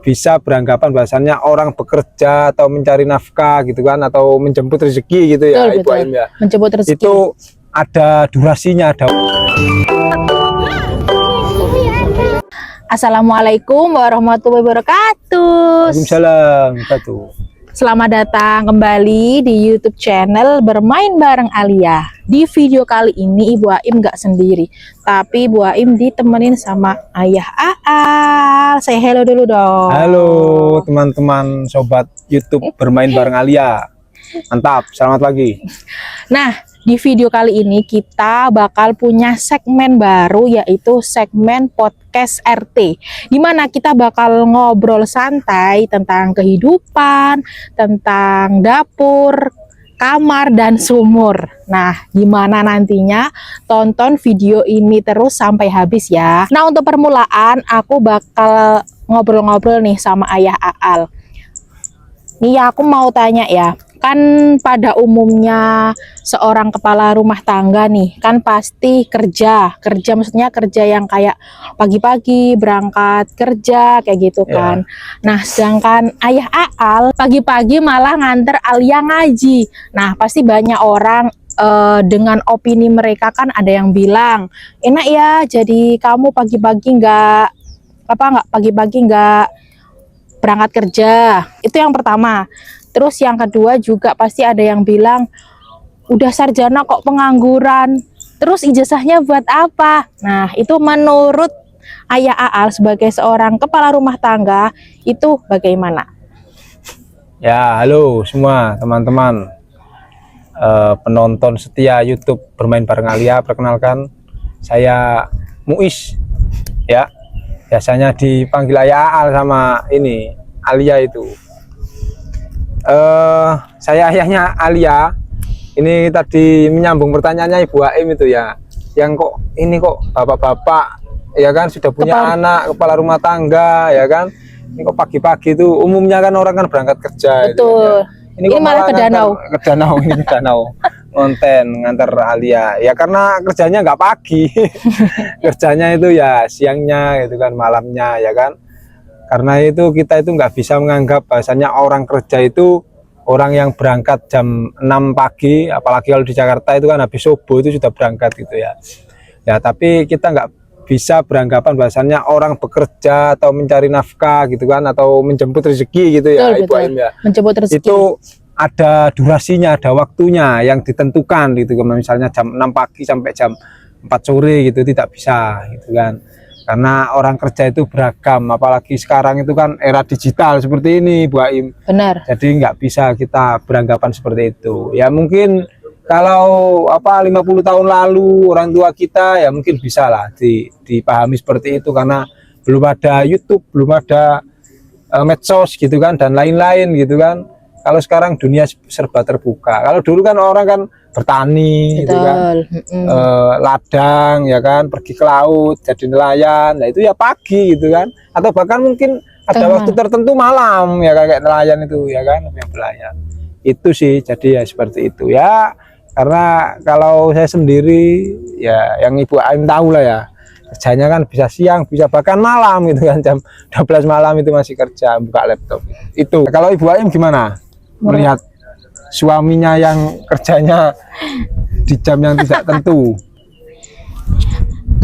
bisa beranggapan bahasanya orang bekerja atau mencari nafkah gitu kan, atau menjemput rezeki gitu ya, betul, Ibu Aim ya. menjemput rezeki. Itu ada durasinya, ada. Assalamualaikum warahmatullahi wabarakatuh. Waalaikumsalam. Betul. Selamat datang kembali di YouTube channel Bermain Bareng Alia. Di video kali ini Ibu Aim nggak sendiri, tapi Ibu Aim ditemenin sama Ayah Aal. Say hello dulu dong. Halo teman-teman sobat YouTube Bermain Bareng Alia. Mantap, selamat pagi. Nah, di video kali ini kita bakal punya segmen baru, yaitu segmen podcast RT, dimana kita bakal ngobrol santai tentang kehidupan, tentang dapur, kamar, dan sumur. Nah, gimana nantinya? Tonton video ini terus sampai habis ya. Nah, untuk permulaan aku bakal ngobrol-ngobrol nih sama Ayah Aal. Nih aku mau tanya ya, kan pada umumnya seorang kepala rumah tangga nih kan pasti kerja maksudnya kerja yang kayak pagi-pagi berangkat kerja kayak gitu kan. Nah, sedangkan Ayah Aal pagi-pagi malah nganter Alia ngaji. Nah, pasti banyak orang dengan opini mereka kan, ada yang bilang enak ya jadi kamu pagi-pagi nggak berangkat kerja. Itu yang pertama. Terus yang kedua juga pasti ada yang bilang udah sarjana kok pengangguran, terus ijazahnya buat apa? Nah, itu menurut Ayah Aal sebagai seorang kepala rumah tangga itu bagaimana? Ya, halo semua teman-teman penonton setia YouTube Bermain Bareng Alia. Perkenalkan, saya Muis ya. Biasanya dipanggil Ayah Aal sama ini Alia itu. Saya ayahnya Alia. Ini tadi menyambung pertanyaannya Ibu Aim itu ya. Yang kok ini kok bapak-bapak ya kan sudah punya anak, kepala rumah tangga ya kan. Ini kok pagi-pagi itu umumnya kan orang kan berangkat kerja. Betul. Ini kok malah ke danau ini ke danau konten ngantar Alia ya, karena kerjanya nggak pagi. Kerjanya itu ya siangnya gitu kan, malamnya ya kan. Karena itu kita itu nggak bisa menganggap bahasanya orang kerja itu orang yang berangkat jam 6 pagi, apalagi kalau di Jakarta itu kan habis subuh itu sudah berangkat gitu ya. Ya, tapi kita nggak bisa beranggapan bahasanya orang bekerja atau mencari nafkah gitu kan, atau menjemput rezeki gitu ya, betul, Ibu Aim ya. Menjemput rezeki. Itu ada durasinya, ada waktunya yang ditentukan gitu. Misalnya jam 6 pagi sampai jam 4 sore gitu tidak bisa gitu kan. Karena orang kerja itu beragam, apalagi sekarang itu kan era digital seperti ini, Bu Aim. Benar. Jadi nggak bisa kita beranggapan seperti itu. Ya mungkin kalau 50 tahun lalu orang tua kita ya mungkin bisa lah dipahami seperti itu, karena belum ada YouTube, belum ada medsos gitu kan, dan lain-lain gitu kan. Kalau sekarang dunia serba terbuka. Kalau dulu kan orang kan bertani gitu kan, ladang ya kan, pergi ke laut jadi nelayan. Nah itu ya pagi gitu kan, atau bahkan mungkin ada waktu tertentu malam ya kayak nelayan itu ya kan, yang nelayan itu sih. Jadi ya seperti itu ya. Karena kalau saya sendiri ya yang Ibu Aim tahu lah ya, kerjanya kan bisa siang, bisa bahkan malam gitu kan, jam 12 malam itu masih kerja buka laptop. Itu kalau Ibu Aim gimana melihat suaminya yang kerjanya di jam yang tidak tentu?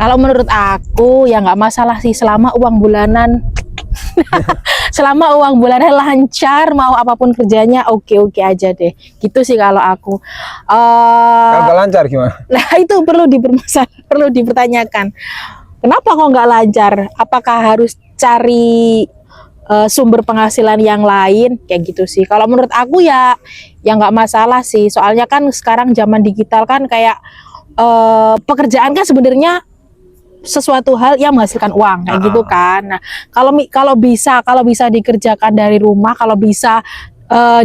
Kalau menurut aku ya nggak masalah sih, selama uang bulanan selama uang bulanan lancar, mau apapun kerjanya oke-oke aja deh. Gitu sih kalau aku. Kalau nggak lancar gimana? Nah itu perlu dipertanyakan. Kenapa kok nggak lancar? Apakah harus cari sumber penghasilan yang lain kayak gitu sih? Kalau menurut aku ya nggak masalah sih. Soalnya kan sekarang zaman digital kan kayak pekerjaan kan sebenarnya sesuatu hal yang menghasilkan uang kayak gitu kan. Nah, kalau bisa dikerjakan dari rumah, kalau bisa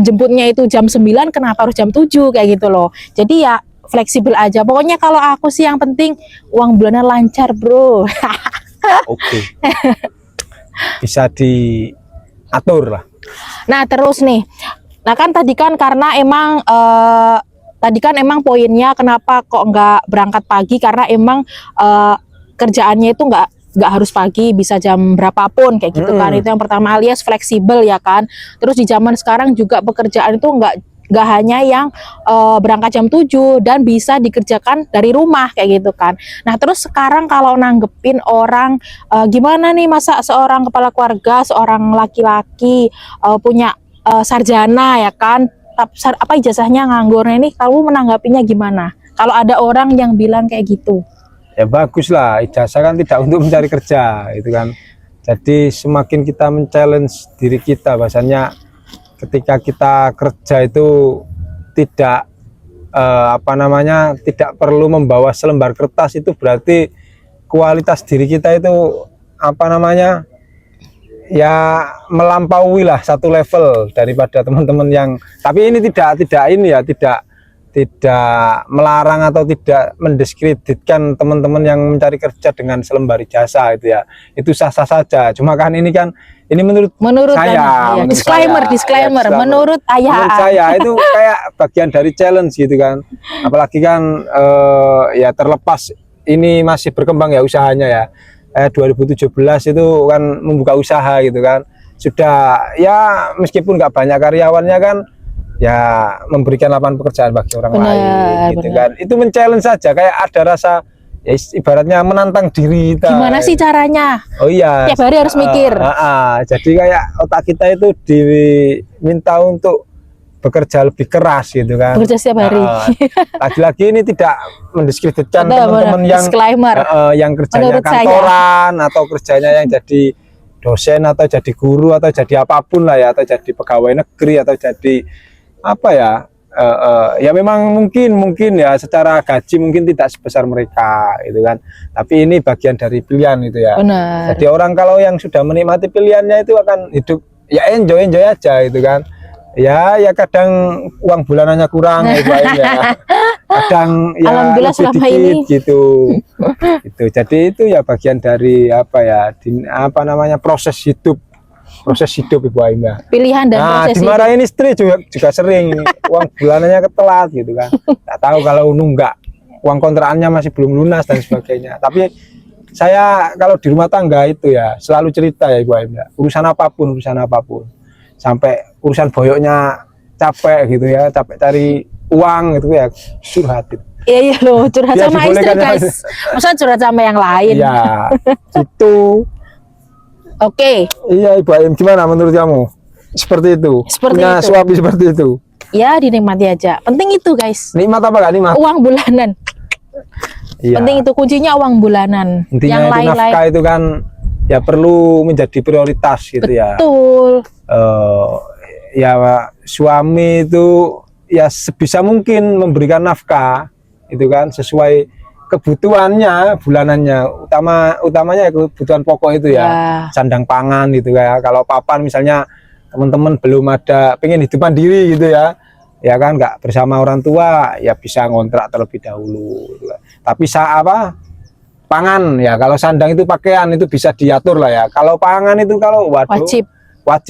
jemputnya itu jam 9, kenapa harus jam 7 kayak gitu loh. Jadi ya fleksibel aja. Pokoknya kalau aku sih yang penting uang bulanan lancar, Bro. Oke. Bisa diatur lah. Nah, terus nih. Nah, kan tadi kan karena emang poinnya kenapa kok nggak berangkat pagi, karena emang kerjaannya itu nggak harus pagi, bisa jam berapapun kayak gitu kan. Itu yang pertama, alias fleksibel ya kan. Terus di zaman sekarang juga pekerjaan itu nggak hanya yang berangkat jam 7 dan bisa dikerjakan dari rumah kayak gitu kan. Nah, terus sekarang kalau nanggepin orang gimana nih, masa seorang kepala keluarga, seorang laki-laki punya sarjana ya kan, apa ijazahnya nganggur, ini kamu menanggapinya gimana? Kalau ada orang yang bilang kayak gitu. Ya bagus lah, ijazah kan tidak untuk mencari kerja itu kan. Jadi semakin kita men-challenge diri kita, bahasanya ketika kita kerja itu tidak tidak perlu membawa selembar kertas, itu berarti kualitas diri kita itu ya melampaui lah satu level daripada teman-teman yang, tapi ini tidak melarang atau tidak mendiskreditkan teman-teman yang mencari kerja dengan selembar ijazah itu ya, itu sah-sah saja. Cuma kan ini menurut saya, ya, disclaimer, menurut saya itu kayak bagian dari challenge gitu kan. Apalagi kan ya terlepas ini masih berkembang ya usahanya ya. 2017 itu kan membuka usaha gitu kan. Sudah ya meskipun nggak banyak karyawannya kan, ya memberikan lapangan pekerjaan bagi orang lain gitu kan. Itu men-challenge saja, kayak ada rasa ya ibaratnya menantang diri kita. Gimana sih caranya? Oh iya, tiap hari harus mikir. Jadi kayak otak kita itu diminta untuk bekerja lebih keras gitu kan. Bekerja setiap hari. Lagi-lagi ini tidak mendiskreditkan teman-teman yang kerjanya menurut kantoran atau kerjanya yang jadi dosen atau jadi guru atau jadi apapun lah ya, atau jadi pegawai negeri atau jadi apa ya, ya memang mungkin ya secara gaji mungkin tidak sebesar mereka gitu kan, tapi ini bagian dari pilihan itu ya. Benar. Jadi orang kalau yang sudah menikmati pilihannya itu akan hidup ya enjoy aja gitu kan. Ya kadang uang bulanannya kurang ya, kadang ya alhamdulillah lebih selama dikit ini gitu. Jadi itu ya bagian dari proses hidup Ibu Aimah. Pilihan dan proses dimarahin istri juga sering, uang bulanannya ketelat gitu kan. Tak tahu kalau nunggak, uang kontrakannya masih belum lunas dan sebagainya. Tapi saya kalau di rumah tangga itu ya selalu cerita ya Ibu Aimah, urusan apapun, sampai urusan boyoknya capek gitu ya, capek cari uang gitu ya, curhat gitu. Iya loh, curhat sama istri guys. Masa curhat sama yang lain? Iya, gitu. Oke. Iya Ibu Aim, gimana menurut kamu? Seperti itu. Punya suami seperti itu. Ya dinikmati aja. Penting itu guys. Nikmat apa gak nikmat? Uang bulanan. Iya. Penting itu, kuncinya uang bulanan. Intinya yang lain-lain nafkah itu kan ya perlu menjadi prioritas gitu. Betul. Ya suami itu ya sebisa mungkin memberikan nafkah itu kan sesuai kebutuhannya bulanannya, utamanya kebutuhan pokok itu ya. Sandang pangan gitu ya. Kalau papan misalnya teman-teman belum ada, pengen hidup mandiri gitu ya kan nggak bersama orang tua, ya bisa ngontrak terlebih dahulu gitu. Tapi pangan ya, kalau sandang itu pakaian itu bisa diatur lah ya. Kalau pangan itu kalau wajib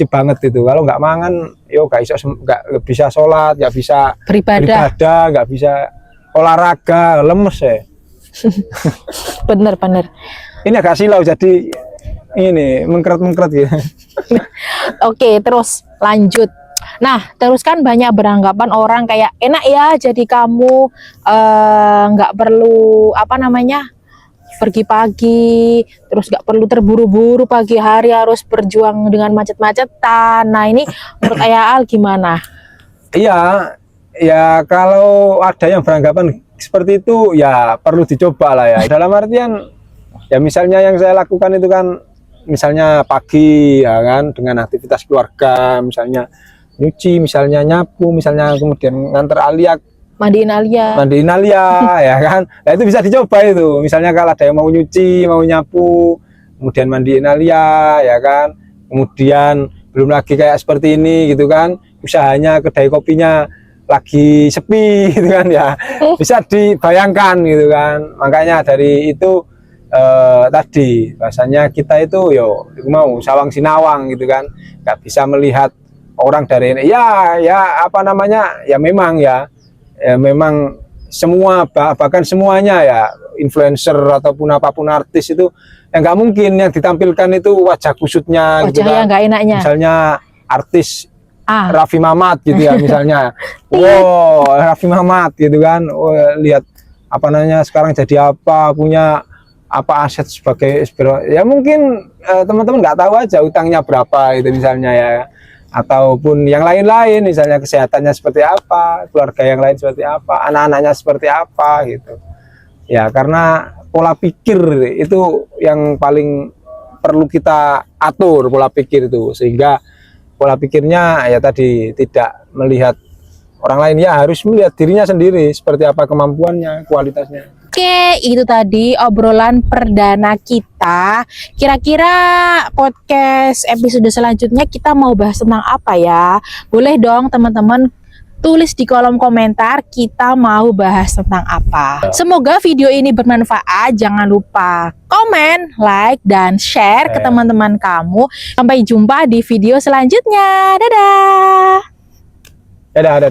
banget itu. Kalau nggak mangan, nggak bisa sholat, nggak bisa beribadah, nggak bisa olahraga, lemes ya. Bener. Ini agak silau, jadi ini mengkeret gitu. Oke, terus lanjut. Nah, terus kan banyak beranggapan orang kayak enak ya, jadi kamu nggak perlu pergi pagi, terus nggak perlu terburu-buru pagi hari harus berjuang dengan macet-macetan. Nah ini menurut Ayah Al gimana? Iya, ya kalau ada yang beranggapan seperti itu ya perlu dicoba lah ya. Dalam artian ya misalnya yang saya lakukan itu kan misalnya pagi ya kan dengan aktivitas keluarga, misalnya nyuci, misalnya nyapu, misalnya kemudian nganter Alia, mandiin Alia ya kan. Nah itu bisa dicoba itu. Misalnya kalau ada yang mau nyuci, mau nyapu, kemudian mandiin Alia ya kan. Kemudian belum lagi kayak seperti ini gitu kan, usahanya kedai kopinya lagi sepi gitu kan ya. Bisa dibayangkan gitu kan. Makanya dari itu tadi bahasanya kita itu mau sawang sinawang gitu kan. Nggak bisa melihat orang dari ini. Ya memang semua, bahkan semuanya ya, influencer ataupun apapun artis itu Ya nggak mungkin yang ditampilkan itu wajah kusutnya gitu Wajah yang kan. nggak enaknya. Misalnya artis Ah, Raffi Mamat gitu ya misalnya. Wow, Raffi Mamat gitu kan. Oh, lihat apa namanya sekarang jadi apa, punya apa aset sebagai ya mungkin teman-teman nggak tahu aja utangnya berapa itu misalnya ya, ataupun yang lain-lain misalnya kesehatannya seperti apa, keluarga yang lain seperti apa, anak-anaknya seperti apa gitu ya. Karena pola pikir itu yang paling perlu kita atur, pola pikir itu, sehingga pola pikirnya ya tadi tidak melihat orang lain, ya harus melihat dirinya sendiri seperti apa kemampuannya, kualitasnya. oke, itu tadi obrolan perdana kita. Kira-kira podcast episode selanjutnya kita mau bahas tentang apa ya? Boleh dong teman-teman tulis di kolom komentar kita mau bahas tentang apa. Semoga video ini bermanfaat. Jangan lupa komen, like, dan share ke teman-teman kamu. Sampai jumpa di video selanjutnya. Dadah! Dadah.